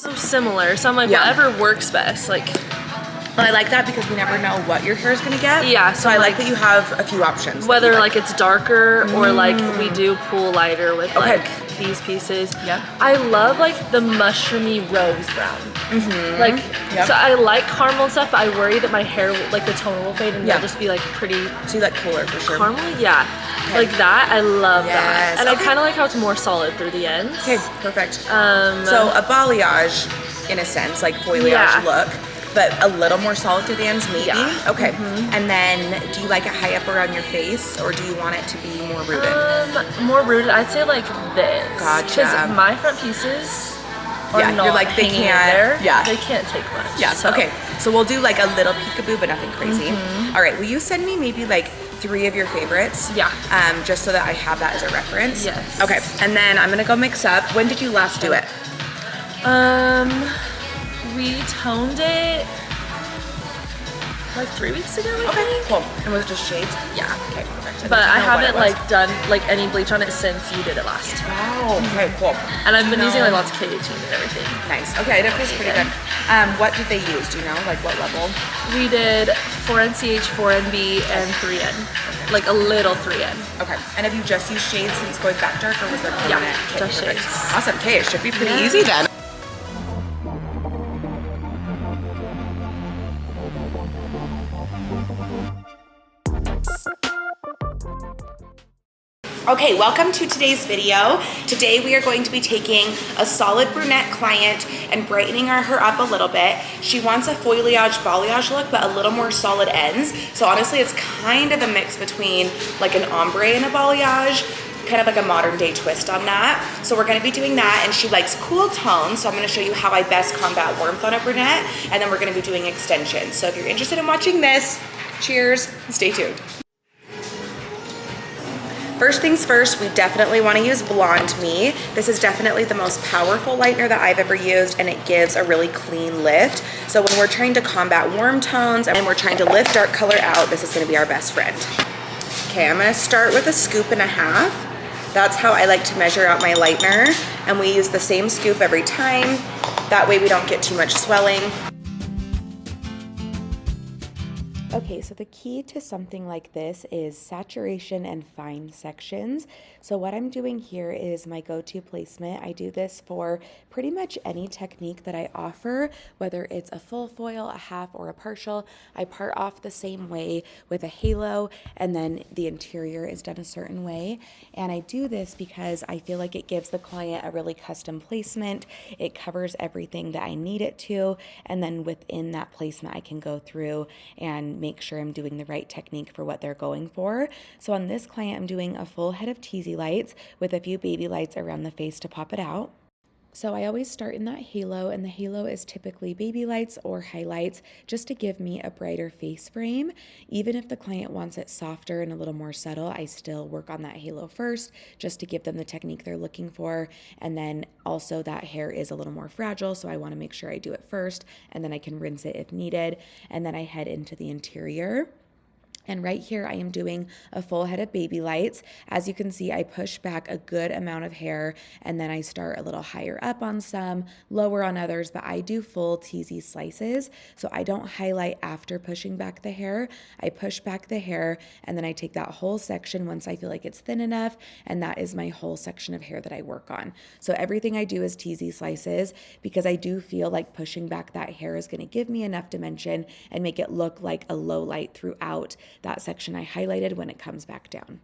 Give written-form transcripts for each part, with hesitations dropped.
so similar. So I'm like, Yeah. whatever works best. Like, But I like that because we never know what your hair is gonna get. yeah. So I like that you have a few options. Whether like it's darker or like we do pool lighter with like these pieces. Yeah. I love like the mushroomy rose brown. Like, so I like caramel and stuff, but I worry that my hair, like the tone will fade and it'll just be like pretty. So you like cooler for sure. Caramel, yeah. Like that, I love that. And I Okay. kind of like how it's more solid through the ends. Okay, perfect. So a balayage, in a sense, like foliage look, but a little more solid through the ends, maybe? Yeah. Okay. And then, do you like it high up around your face, or do you want it to be more rooted? More rooted, I'd say like this. Gotcha. Because my front pieces are not you're like, they hanging can't, there. yeah. They can't take much. Yeah, So. okay. So we'll do like a little peekaboo, but nothing crazy. All right, will you send me maybe like 3 of your favorites? Yeah. Just so that I have that as a reference. Yes. Okay, and then I'm gonna go mix up. When did you last do it? We toned it like 3 weeks ago, I think. Cool. And was it just shades? Yeah. Okay, perfect. But I haven't like done like any bleach on it since you did it last. Wow. Okay, cool. And I've been using like lots of K18 and everything. Nice. Okay, it feels pretty good. What did they use? Do you know? Like what level? We did 4NCH, 4NB, and 3N. Like a little 3N. Okay. And have you just used shades since going back dark, or was there permanent? Yeah, Okay, just perfect. shades. Awesome. Okay, it should be pretty easy then. Okay, welcome to today's video. Today we are going to be taking a solid brunette client and brightening her up a little bit. She wants a foliage balayage look, but a little more solid ends. So honestly, it's kind of a mix between like an ombre and a balayage, kind of like a modern day twist on that. So we're gonna be doing that, and she likes cool tones, so I'm gonna show you how I best combat warmth on a brunette, and then we're gonna be doing extensions. So if you're interested in watching this, cheers, stay tuned. First things first, we definitely want to use Blonde Me. This is definitely the most powerful lightener that I've ever used, and it gives a really clean lift. So when we're trying to combat warm tones and we're trying to lift dark color out, this is going to be our best friend. Okay, I'm going to start with 1.5 scoops. That's how I like to measure out my lightener, and we use the same scoop every time. That way we don't get too much swelling. Okay, so the key to something like this is saturation and fine sections. So what I'm doing here is my go-to placement. I do this for pretty much any technique that I offer, whether it's a full foil, a half, or a partial. I part off the same way with a halo, and then the interior is done a certain way. And I do this because I feel like it gives the client a really custom placement. It covers everything that I need it to, and then within that placement, I can go through and make sure I'm doing the right technique for what they're going for. So on this client, I'm doing a full head of teasy lights with a few baby lights around the face to pop it out. So I always start in that halo, and the halo is typically baby lights or highlights just to give me a brighter face frame. Even if the client wants it softer and a little more subtle, I still work on that halo first just to give them the technique they're looking for. And then also that hair is a little more fragile, so I want to make sure I do it first, and then I can rinse it if needed. And then I head into the interior. And right here, I am doing a full head of baby lights. As you can see, I push back a good amount of hair, and then I start a little higher up on some, lower on others, but I do full teasy slices. So I don't highlight after pushing back the hair. I push back the hair, and then I take that whole section once I feel like it's thin enough, and that is my whole section of hair that I work on. So everything I do is teasy slices because I do feel like pushing back that hair is going to give me enough dimension and make it look like a low light throughout that section I highlighted when it comes back down.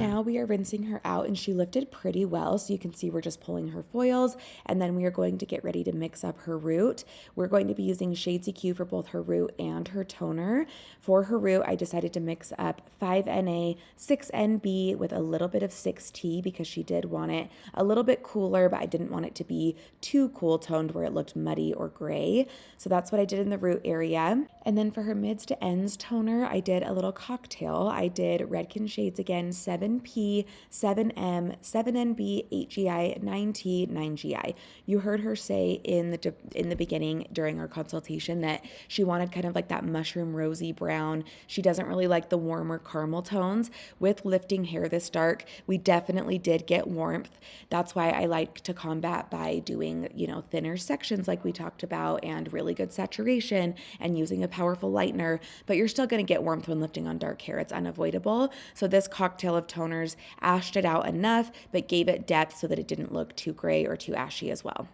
Now we are rinsing her out, and she lifted pretty well, so you can see we're just pulling her foils, and then we are going to get ready to mix up her root. We're going to be using Shades EQ for both her root and her toner. For her root, I decided to mix up 5NA, 6NB with a little bit of 6T because she did want it a little bit cooler, but I didn't want it to be too cool toned where it looked muddy or gray. So that's what I did in the root area. And then for her mids to ends toner, I did a little cocktail. I did Redken Shades again, 7P 4D, 7M, 7NB, 8GI, 9T, 9GI. You heard her say in the beginning during our consultation that she wanted kind of like that mushroom rosy brown. She doesn't really like the warmer caramel tones. With lifting hair this dark, we definitely did get warmth. That's why I like to combat by doing, thinner sections like we talked about and really good saturation and using a powerful lightener, but you're still going to get warmth when lifting on dark hair. It's unavoidable. So this cocktail of toners ashed it out enough, but gave it depth so that it didn't look too gray or too ashy as well.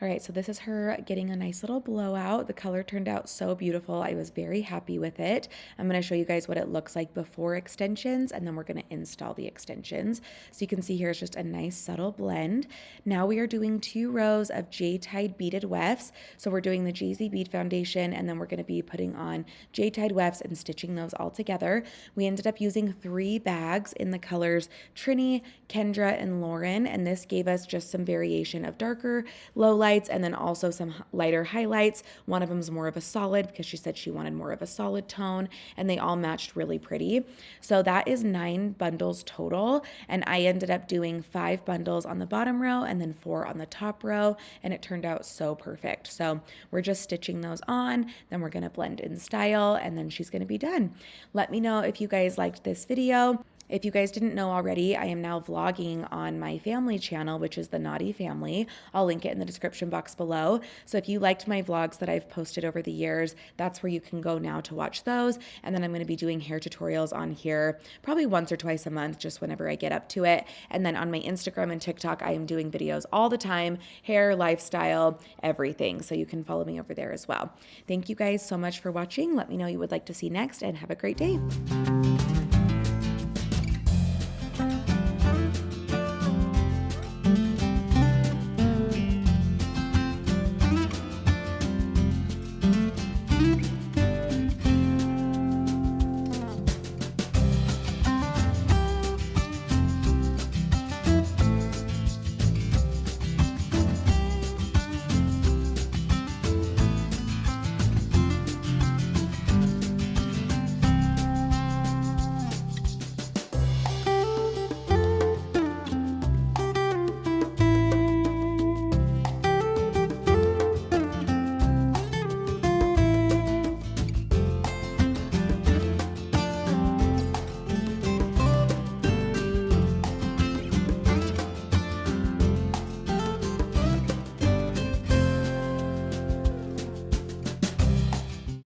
All right, so this is her getting a nice little blowout. The color turned out so beautiful. I was very happy with it. I'm gonna show you guys what it looks like before extensions, and then we're gonna install the extensions. So you can see here it's just a nice subtle blend. Now we are doing 2 rows of J-Tide beaded wefts. So we're doing the Jay-Z bead foundation, and then we're gonna be putting on J-Tide wefts and stitching those all together. We ended up using 3 bags in the colors Trini, Kendra, and Lauren, and this gave us just some variation of darker, low light, and then also some lighter highlights. One of them is more of a solid because she said she wanted more of a solid tone, and they all matched really pretty. So that is 9 bundles total, and I ended up doing 5 bundles on the bottom row and then 4 on the top row, and it turned out so perfect. So we're just stitching those on, then we're going to blend in style, and then she's going to be done. Let me know if you guys liked this video. If you guys didn't know already, I am now vlogging on my family channel, which is the Naughty Family. I'll link it in the description box below. So if you liked my vlogs that I've posted over the years, that's where you can go now to watch those. And then I'm going to be doing hair tutorials on here probably once or twice a month, just whenever I get up to it. And then on my Instagram and TikTok, I am doing videos all the time, hair, lifestyle, everything. So you can follow me over there as well. Thank you guys so much for watching. Let me know what you would like to see next, and have a great day.